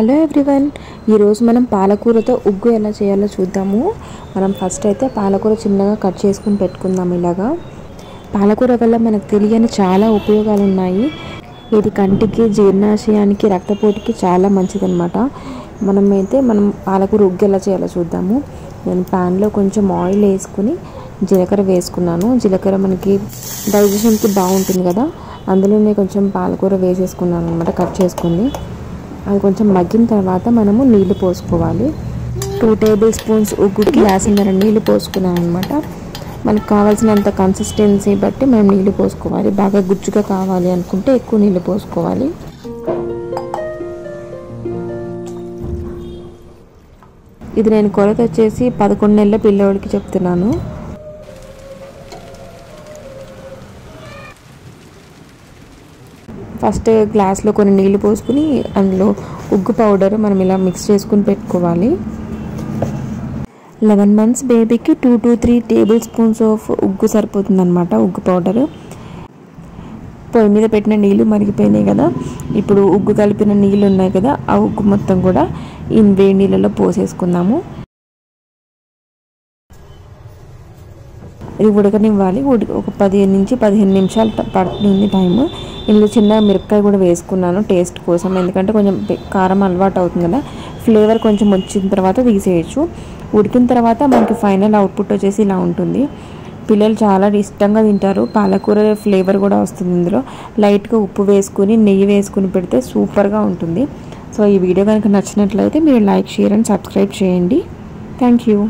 Hello everyone, ఈరోజు మనం పాలకూరతో ఉగ్గు ఎలా చేయాలో చూద్దాము. మనం ఫస్ట్ అయితే పాలకూర చిన్నగా కట్ చేసుకుని పెట్టుకుందాం. ఇలాగా పాలకూర వల్ల మనకు తెలియని చాలా ఉపయోగాలు ఉన్నాయి. ఇది కంటికి, జీర్ణాశయానికి, రక్తపోటుకి చాలా మంచిదన్నమాట. మనం పాలకూర ఉగ్గు ఎలా చేయాలో చూద్దాము. నేను ప్యాన్లో కొంచెం ఆయిల్ వేసుకుని జీలకర్ర వేసుకున్నాను. జీలకర్ర మనకి డైజెషన్కి బాగుంటుంది కదా, అందులోనే కొంచెం పాలకూర వేసేసుకున్నాను అనమాట, కట్ చేసుకుంది. అది కొంచెం మగ్గిన తర్వాత మనము నీళ్లు పోసుకోవాలి. 2 టేబుల్ స్పూన్స్ ఉగ్గుకి గ్లాసున్నర నీళ్లు పోసుకున్నాను అనమాట. మనకు కావాల్సినంత కన్సిస్టెన్సీ బట్టి మనం నీళ్లు పోసుకోవాలి. బాగా గుజ్జుగా కావాలి అనుకుంటే ఎక్కువ నీళ్లు పోసుకోవాలి. ఇది నేను కొలత వచ్చేసి 11 నెలల పిల్లోడికి చెప్తున్నాను. ఫస్ట్ గ్లాస్లో కొన్ని నీళ్ళు పోసుకుని అందులో ఉగ్గు పౌడర్ మనం ఇలా మిక్స్ చేసుకుని పెట్టుకోవాలి. 11 months బేబీకి 2 to 3 టేబుల్ స్పూన్స్ ఆఫ్ ఉగ్గు సరిపోతుంది అనమాట, ఉగ్గు పౌడర్. పొయ్యి మీద పెట్టిన నీళ్ళు మరిగిపోయినాయి కదా, ఇప్పుడు ఉగ్గు కలిపిన నీళ్ళు ఉన్నాయి కదా, ఆ ఉగ్గు మొత్తం కూడా ఈ వేడి నీళ్ళలో పోసేసుకుందాము. ఇది ఉడకనివ్వాలి. ఒక 10 నుంచి 15 నిమిషాలు పడుతుంది టైము. ఇందులో చిన్న మిరపకాయ కూడా వేసుకున్నాను టేస్ట్ కోసం, ఎందుకంటే కొంచెం కారం అలవాటు అవుతుంది కదా, ఫ్లేవర్ కొంచెం వచ్చిన తర్వాత తీసేయచ్చు. ఉడికిన తర్వాత మనకి ఫైనల్ అవుట్పుట్ వచ్చేసి ఇలా ఉంటుంది. పిల్లలు చాలా ఇష్టంగా తింటారు. పాలకూర ఫ్లేవర్ కూడా వస్తుంది ఇందులో. లైట్గా ఉప్పు వేసుకుని నెయ్యి వేసుకుని పెడితే సూపర్గా ఉంటుంది. సో ఈ వీడియో కనుక నచ్చినట్లయితే మీరు లైక్, షేర్ అండ్ సబ్స్క్రైబ్ చేయండి. Thank you.